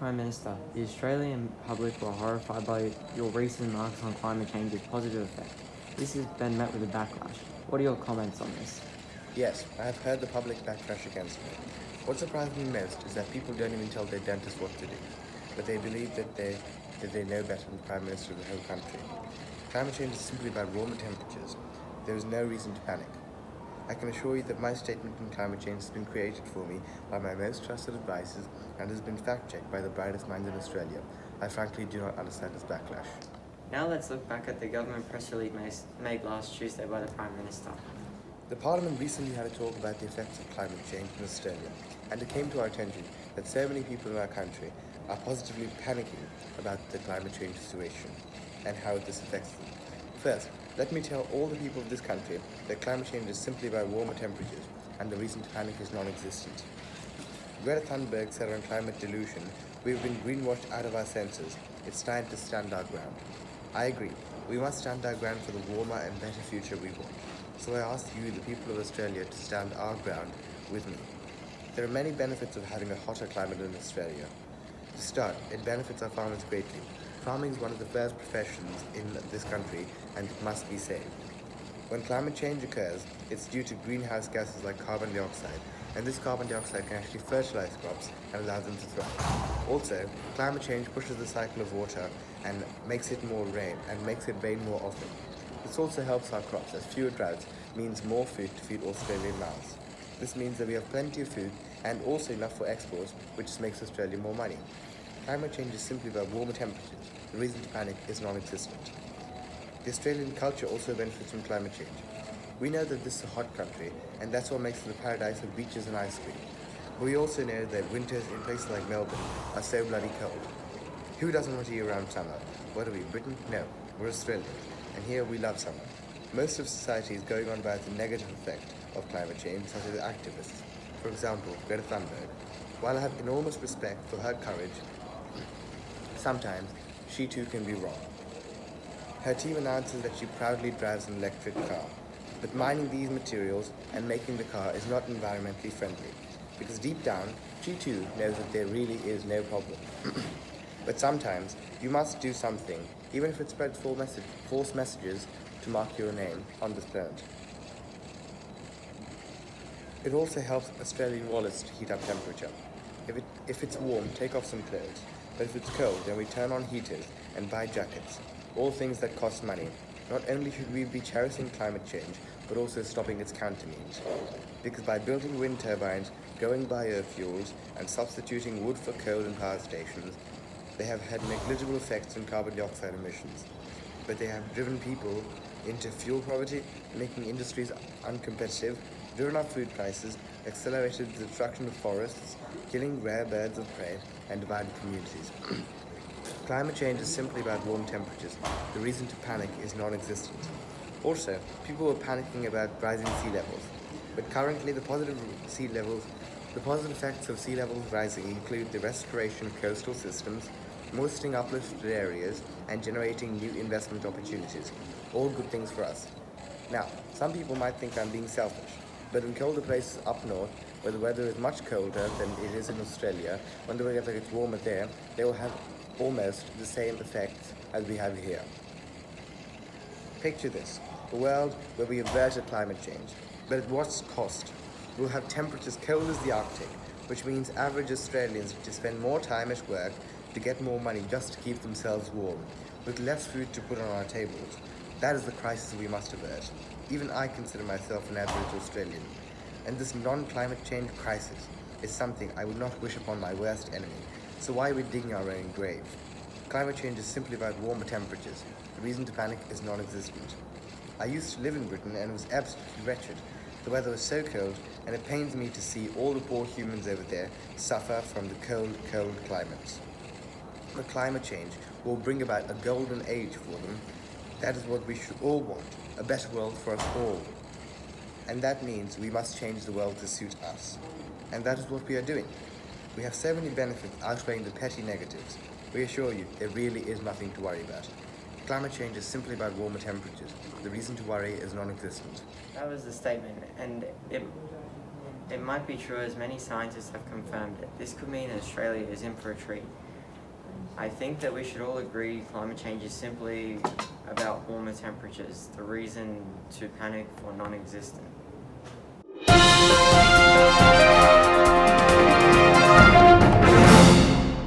Prime Minister, the Australian public were horrified by your recent remarks on climate change's positive effect. This has been met with a backlash. What are your comments on this? Yes, I have heard the public backlash against me. What surprised me most is that people don't even tell their dentist what to do, but they believe that they know better than the Prime Minister of the whole country. Climate change is simply about warmer temperatures. There is no reason to panic. I can assure you that my statement on climate change has been created for me by my most trusted advisors and has been fact-checked by the brightest minds in Australia. I frankly do not understand this backlash. Now let's look back at the government press release made last Tuesday by the Prime Minister. The Parliament recently had a talk about the effects of climate change in Australia, and it came to our attention that so many people in our country are positively panicking about the climate change situation and how this affects them. First, let me tell all the people of this country that climate change is simply about warmer temperatures and the reason to panic is non-existent. Greta Thunberg said on climate delusion, "We've been greenwashed out of our senses. It's time to stand our ground." I agree. We must stand our ground for the warmer and better future we want. So I ask you, the people of Australia, to stand our ground with me. There are many benefits of having a hotter climate in Australia. To start, it benefits our farmers greatly. Farming is one of the first professions in this country and it must be saved. When climate change occurs, it's due to greenhouse gases like carbon dioxide, and this carbon dioxide can actually fertilize crops and allow them to thrive. Also, climate change pushes the cycle of water and makes it rain more often. This also helps our crops, as fewer droughts means more food to feed Australian mouths. This means that we have plenty of food and also enough for exports, which makes Australia more money. Climate change is simply about warmer temperatures. The reason to panic is non-existent. The Australian culture also benefits from climate change. We know that this is a hot country, and that's what makes it a paradise of beaches and ice cream. But we also know that winters in places like Melbourne are so bloody cold. Who doesn't want a year-round summer? What are we, Britain? No, we're Australia, and here we love summer. Most of society is going on about the negative effect of climate change, such as activists. For example, Greta Thunberg. While I have enormous respect for her courage, sometimes she too can be wrong. Her team announces that she proudly drives an electric car, but mining these materials and making the car is not environmentally friendly, because deep down, she too knows that there really is no problem. But sometimes, you must do something, even if it spreads false messages to mark your name on this planet. It also helps Australian wallets to heat up temperature. If it's warm, take off some clothes. But if it's cold, then we turn on heaters and buy jackets. All things that cost money. Not only should we be cherishing climate change, but also stopping its countermeans. Because by building wind turbines, growing biofuels, and substituting wood for coal in power stations, they have had negligible effects on carbon dioxide emissions. But they have driven people into fuel poverty, making industries uncompetitive, driven up food prices, accelerated the destruction of forests, killing rare birds of prey, and divided communities. Climate change is simply about warm temperatures. The reason to panic is non-existent. Also, people were panicking about rising sea levels, but currently the positive effects of sea levels rising include the restoration of coastal systems, moistening uplifted areas, and generating new investment opportunities. All good things for us. Now, some people might think I'm being selfish, but in colder places up north, where the weather is much colder than it is in Australia, when the weather gets warmer there, they will have almost the same effects as we have here. Picture this, a world where we averted climate change, but at what cost? We'll have temperatures cold as the Arctic, which means average Australians have to spend more time at work to get more money just to keep themselves warm, with less food to put on our tables. That is the crisis we must avert. Even I consider myself an average Australian, and this non-climate change crisis is something I would not wish upon my worst enemy. So why are we digging our own grave? Climate change is simply about warmer temperatures. The reason to panic is non-existent. I used to live in Britain and was absolutely wretched. The weather was so cold, and it pains me to see all the poor humans over there suffer from the cold, cold climates. But climate change will bring about a golden age for them. That is what we should all want, a better world for us all. And that means we must change the world to suit us. And that is what we are doing. We have so many benefits outweighing the petty negatives. We assure you, there really is nothing to worry about. Climate change is simply about warmer temperatures. The reason to worry is non-existent. That was the statement, and it might be true, as many scientists have confirmed it. This could mean Australia is in for a treat. I think that we should all agree climate change is simply about warmer temperatures. The reason to panic for non-existent.